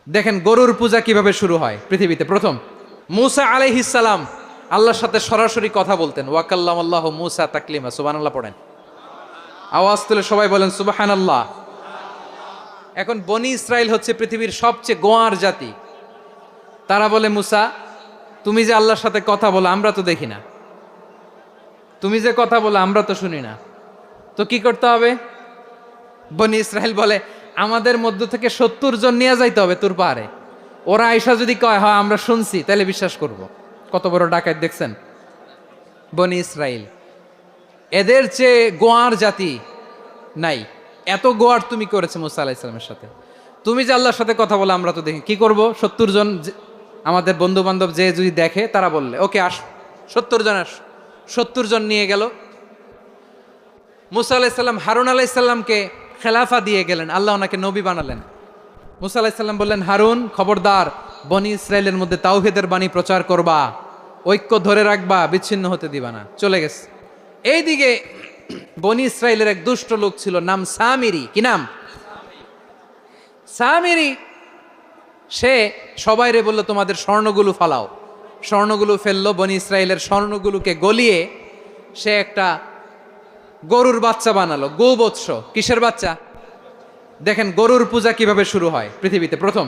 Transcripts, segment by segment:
দেখেন গরুর পূজা কিভাবে শুরু হয় পৃথিবীতে প্রথম। মূসা আলাইহিস সালাম আল্লাহর সাথে সরাসরি কথা বলতেন। ওয়াকাল্লাম আল্লাহ মূসা তাকলিমা। সুবহানাল্লাহ পড়েন, আওয়াজ তুলে সবাই বলেন সুবহানাল্লাহ। এখন বনি ইসরাইল হচ্ছে পৃথিবীর সবচেয়ে গোয়ার জাতি। তারা বলে মূসা, তুমি যে আল্লাহর সাথে কথা বলো আমরা তো দেখি না, তুমি যে কথা বলো আমরা তো শুনি না, তো কি করতে হবে? বনি ইসরাইল বলে আমাদের মধ্য থেকে 70 জন নিয়ে যাইতে হবে তোর পাহাড়ে। ওরা আয়সা যদি কয় হয় আমরা শুনছি, তাহলে বিশ্বাস করব। কত বড় ডাকাত দেখছেন বনি ইসরাইল। এদের চেয়ে গোয়ার জাতি নাই। এত গোয়ার তুমি করেছে মুসা আলাইহিস সালামের সাথে। তুমি যে আল্লাহর সাথে কথা বলে আমরা তো দেখি, কি করব? 70 জন আমাদের বন্ধু বান্ধব যে যদি দেখে তারা বললে ওকে আস, 70 জন আস। 70 জন নিয়ে গেল। মুসা আলাইহিস সালাম হারুন আলাইহিস সালামকে খেলাফা দিয়ে গেলেন, আল্লাহ ওনাকে নবী বানালেন। মুসা আলাইহিস সালাম বললেন, হারুন খবরদার, বনি ইসরায়েলের মধ্যে তাওহীদের বাণী প্রচার করবা, ঐক্য ধরে রাখবা, বিচ্ছিন্ন হতে দিবা না। চলে গেছে। এইদিকে বনি ইসরায়েলের এক দুষ্ট লোক ছিল, নাম সামিরি। কি নাম? সামিরি। সে সবাইরে বলল তোমাদের স্বর্ণগুলো ফালাও। স্বর্ণগুলো ফেললো, বনি ইসরায়েলের স্বর্ণগুলোকে গলিয়ে সে একটা গরুর বাচ্চা বানালো। গোবৎস। কিসের বাচ্চা? দেখেন গরুর পূজা কিভাবে শুরু হয় পৃথিবীতে প্রথম।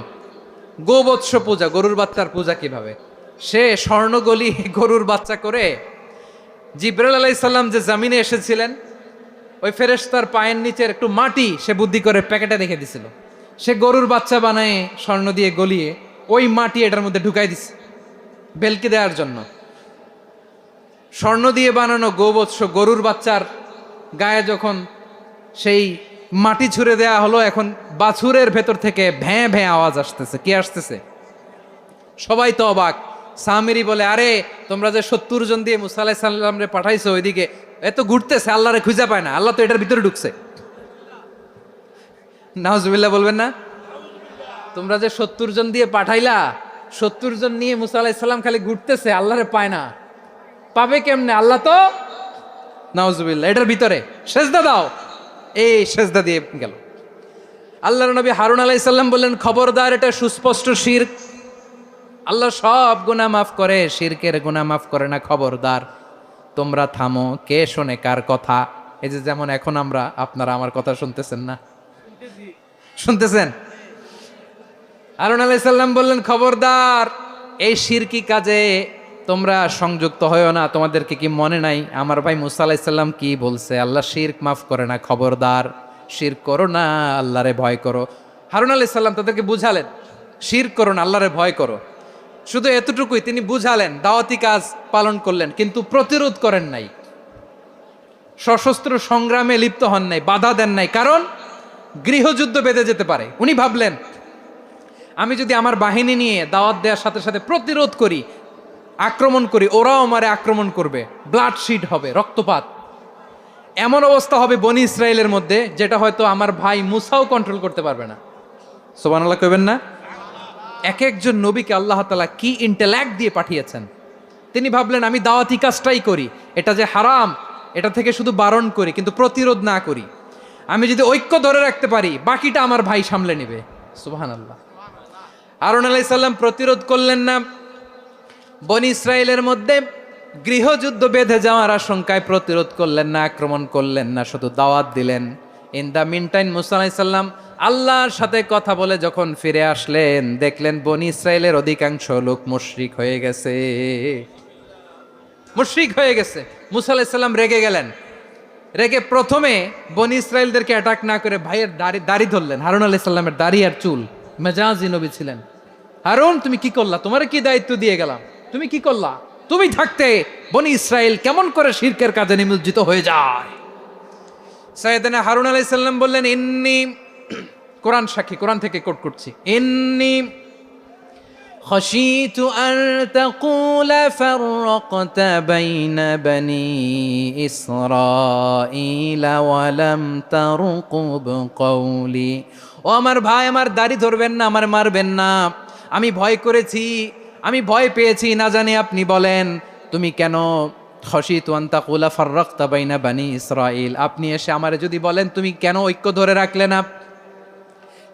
গোবৎস পূজা, গরুর বাচ্চার পূজা কিভাবে। সে স্বর্ণগলি গরুর বাচ্চা করে জিবরাইল আলাইহিস সালাম যে জমিনে এসেছিলেন, ওই ফেরেশতার পায়ের নিচের একটু মাটি সে বুদ্ধি করে প্যাকেটে রেখে দিছিল। সে গরুর বাচ্চা বানায় স্বর্ণ দিয়ে গলিয়ে ওই মাটি এটার মধ্যে ঢুকাই দিছে বেলকি দেওয়ার জন্য। স্বর্ণ দিয়ে বানানো গোবৎস গরুর বাচ্চার গায়ে যখন সেই মাটি ছুঁড়ে দেয়া হলো, এখন বাছুরের ভেতর থেকে ভ্যাঁ ভ্যাঁ আওয়াজ আসতেছে। কি আসতেছে? সবাই তো অবাক। সামিরি বলে, আরে তোমরা যে 70 জন দিয়ে মুসা আলাইহিস সালাম রে পাঠাইছো, ওইদিকে এত ঘুরতেছে, আল্লাহরে খুঁজে পায় না, আল্লাহ তো এটার ভিতরে ঢুকছে। নাউজুবিল্লাহ বলবেন না? তোমরা যে 70 জন দিয়ে পাঠাইলা, 70 জন নিয়ে মুসা আলাইহিস সালাম খালি ঘুরতেছে, আল্লাহরে পায় না। পাবে কেমনে? আল্লাহ তো, নাউজুবিল্লাহ, এটার ভিতরে সেজদা দাও। এই সেজদা দিয়ে গেল। আল্লাহর নবী হারুন আলাইহিস সালাম বললেন, খবরদার, এটা সুস্পষ্ট শিরক। আল্লাহ সব গুনাহ মাফ করে, শিরকের গুনাহ মাফ করে না। খবরদার, তোমরা থামো। কে শোনে কার কথা? এই যে যেমন এখন আপনারা আমার কথা শুনতেছেন না? শুনতেছেন? হারুন আলাইহিস সালাম বললেন, খবরদার, এই শিরকি কাজে তোমরা সংযুক্ত হয়ো না। তোমাদেরকে কি মনে নাই আমার ভাই মুসা আলাইহিস সালাম কি বলছে? আল্লাহ শিরক মাফ করে না। খবরদার, শিরক করো না, আল্লাহরে ভয় করো। হারুন আলাইহিস সালাম তাদেরকে বুঝালেন, শিরক করো না, আল্লাহরে ভয় করো। শুধু এতটুকুই তিনি বুঝালেন, দাওয়াতি কাজ পালন করলেন, কিন্তু প্রতিরোধ করেন নাই, সশস্ত্র সংগ্রামে লিপ্ত হন নাই, বাধা দেন নাই। কারণ গৃহযুদ্ধ বেঁধে যেতে পারে। উনি ভাবলেন, আমি যদি আমার বাহিনী নিয়ে দাওয়াত দেওয়ার সাথে সাথে প্রতিরোধ করি, আক্রমণ করি, ওরাও আমারে আক্রমণ করবে, ব্লাডশিড হবে, রক্তপাত। এমন অবস্থা হবে বনি ইসরায়েলের মধ্যে, যেটা হয়তো আমার ভাই মুসাও কন্ট্রোল করতে পারবে না। সুবহানাল্লাহ কইবেন না? এক একজন নবীকে আল্লাহ তাআলা কি ইন্টেলেক্ট দিয়ে পাঠিয়েছেন। তিনি ভাবলেন, আমি দাওয়াতি কাজটাই করি, এটা যে হারাম এটা থেকে শুধু বারণ করি, কিন্তু প্রতিরোধ না করি। আমি যদি ঐক্য ধরে রাখতে পারি, বাকিটা আমার ভাই সামলে নেবে। সুবহানাল্লাহ। হারুন আলাইহিস সালাম প্রতিরোধ করলেন না। বনি ইসরায়েলের মধ্যে গৃহযুদ্ধ বেঁধে যাওয়ার আশঙ্কায় প্রতিরোধ করলেন না, আক্রমণ করলেন না, শুধু দাওয়াত দিলেন। ইন দ্য মিন টাইম মুসা আলাইহিস সালাম আল্লাহর সাথে কথা বলে যখন ফিরে আসলেন, দেখলেন বনি ইসরায়েলের অধিকাংশ লোক মুশরিক হয়ে গেছে। মুশরিক হয়ে গেছে। মুসা আলাইহিস সালাম রেগে গেলেন। রেগে প্রথমে বনি ইসরায়েলদেরকে অ্যাটাক না করে ভাইয়ের দাড়ি ধরলেন। হারুন আলাইহিস সালামের দাড়ি আর চুল। মেজাজি নবী ছিলেন। হারুন, তুমি কি করলা? তোমার কি দায়িত্ব দিয়ে গেলাম, তুমি কি করলা? তুমি থাকতে বনি ইসরায়েল কেমন করে শিরকের কাজে নিমজ্জিত হয়ে যায়? সাইয়েদনা হারুন আলাইহিস সালাম বললেন, ইন্নী, কোরআন সাক্ষী, কোরআন থেকে কোট করছি, ইন্নী খাশীতু আন তাকুলা ফাররাকতা বাইনা বনি ইসরাঈলা ওয়া লাম তারকুব কওলি। ও আমার ভাই, আমার দাড়ি ধরবেন না, আমার মারবেন না। আমি ভয় করেছি, আমি ভয় পেয়েছি, না জানি আপনি বলেন তুমি কেন খাশীতু আন তাকুলা ফাররাকতা বাইনা বনি ইসরাঈল, আপনি এসে আমারে যদি বলেন তুমি কেন ঐক্য ধরে রাখলে না,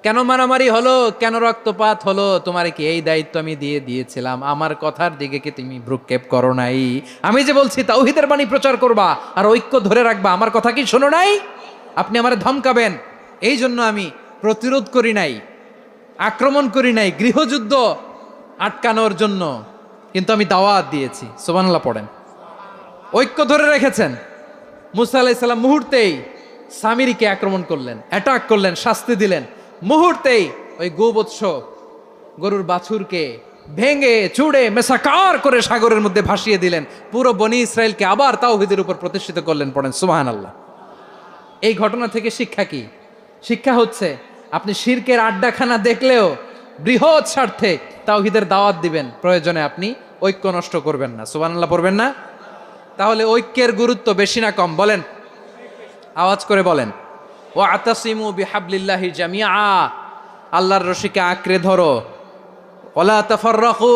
কেন মারামারি হলো, কেন রক্তপাত হলো? তোমার কি এই দায়িত্ব আমি দিয়ে দিয়েছিলাম? আমার কথার দিকে কি তুমি ভ্রুক্ষেপ করো নাই? আমি যে বলছি তাওহীদের বাণী প্রচার করবা আর ঐক্য ধরে রাখবা, আমার কথা কি শোনো নাই? আপনি আমারে ধমকাবেন, এই জন্য আমি প্রতিরোধ করি নাই, আক্রমণ করি নাই, গৃহযুদ্ধ আটকানোর জন্য কিন্তু আমি দাওয়াত দিয়েছি। সুবহানাল্লাহ পড়েন। ঐক্য ধরে রেখেছেন। মুসা আলাইহিস সালাম মুহূর্তেই সামিরীকে আক্রমণ করলেন, অ্যাটাক করলেন, শাস্তি দিলেন। মুহূর্তেই ওই গোবৎস গরুর বাছুরকে ভেঙে চুড়ে মেসাকার করে সাগরের মধ্যে ভাসিয়ে দিলেন। পুরো বনি ইসরায়েলকে আবার তাওহীদের উপর প্রতিষ্ঠিত করলেন। পড়েন সুবহানাল্লাহ। এই ঘটনা থেকে শিক্ষা কি? শিক্ষা হচ্ছে আপনি শিরকের আড্ডাখানা দেখলেও বৃহৎ স্বার্থে তাওহীদের দাওয়াত দিবেন, প্রয়োজনে আপনি ঐক্য নষ্ট করবেন না। সুবহানাল্লাহ পড়বেন না? তাহলে ঐক্যের গুরুত্ব বেশি না কম বলেন? আওয়াজ করে বলেন। ওয়াতাসিমু বিহাবলিল্লাহি জামিআ, আল্লাহর রশিকে আঁকড়ে ধরো। ওয়ালা তাফাররাকু,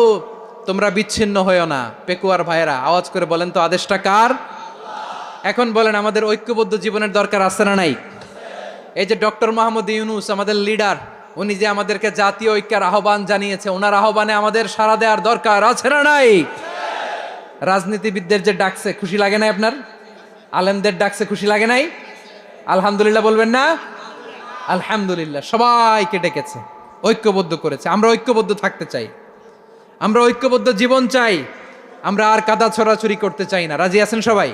তোমরা বিচ্ছিন্ন হয়ো না। পেকুয়ার ভাইয়েরা আওয়াজ করে বলেন তো আদেশটা কার? এখন বলেন আমাদের ঐক্যবদ্ধ জীবনের দরকার আছে না নাই? এই যে ডক্টর মোহাম্মদ ইউনূস আমাদের লিডার, উনি যে আমাদেরকে জাতীয় ঐক্যের আহ্বান জানিয়েছে, ওনার আহ্বানে আমাদের সাড়া দেওয়ার দরকার আছে না নাই? রাজনীতিবিদদের যে ডাকছে খুশি লাগে নাই আপনার? আলেমদের ডাকছে খুশি লাগে নাই? আলহামদুলিল্লাহ বলবেন না? আলহামদুলিল্লাহ। সবাইকে ডেকেছে, ঐক্যবদ্ধ করেছে। আমরা ঐক্যবদ্ধ থাকতে চাই, আমরা ঐক্যবদ্ধ জীবন চাই, আমরা আর কাদা ছড়াছড়ি করতে চাই না। রাজি আছেন সবাই?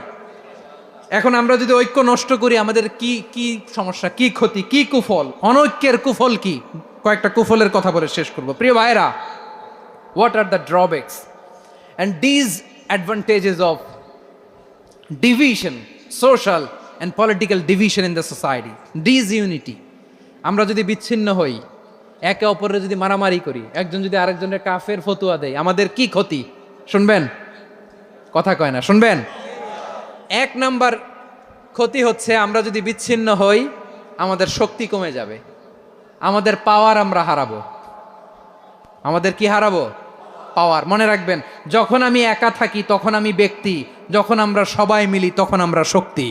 এখন আমরা যদি ঐক্য নষ্ট করি আমাদের কি কি সমস্যা, কি ক্ষতি, কি কুফল? অনৈক্যের কুফল কি? কয়েকটা কুফলের কথা বলে শেষ করব। প্রিয় ভাইরা, what are the drawbacks and disadvantages of division, social and political division in the society, disunity? আমরা যদি বিচ্ছিন্ন হই, একে অপরের যদি মারামারি করি, একজন যদি আরেকজনের কাফের ফতোয়া দেয়, আমাদের কি ক্ষতি? শুনবেন? কথা কয় না, শুনবেন? এক নাম্বার ক্ষতি হচ্ছে আমরা যদি বিচ্ছিন্ন হই আমাদের শক্তি কমে যাবে, আমাদের পাওয়ার আমরা হারাবো। আমাদের কি হারাবো? পাওয়ার। মনে রাখবেন, যখন আমি একা থাকি তখন আমি ব্যক্তি, যখন আমরা সবাই মিলি তখন আমরা শক্তি।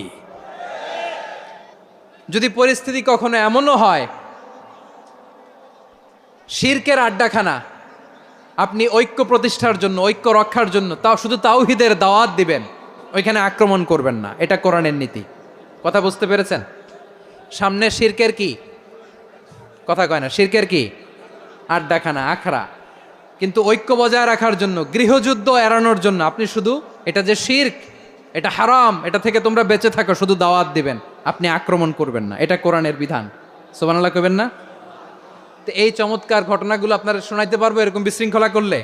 যদি পরিস্থিতি কখনো এমনও হয় শিরকের আড্ডাখানা, আপনি ঐক্য প্রতিষ্ঠার জন্য, ঐক্য রক্ষার জন্য তাও শুধু তাওহীদের দাওয়াত দিবেন, ওইখানে আক্রমণ করবেন না। এটা কোরআনের নীতি। কথা বুঝতে পেরেছেন? সামনে শিরকের কি? কথা কয় না, শিরকের কি? আড্ডাখানা, আখড়া। কিন্তু ঐক্য বজায় রাখার জন্য, গৃহযুদ্ধ এড়ানোর জন্য আপনি শুধু এটা যে শিরক, এটা হারাম, এটা থেকে তোমরা বেঁচে থাকো, শুধু দাওয়াত দিবেন, আপনি আক্রমণ করবেন না। এটা কোরআনের বিধান। সুবহানাল্লাহ কইবেন না? তো এই চমৎকার ঘটনাগুলো আপনারা শোনাইতে পারবো এরকম বিশৃঙ্খলা করলে?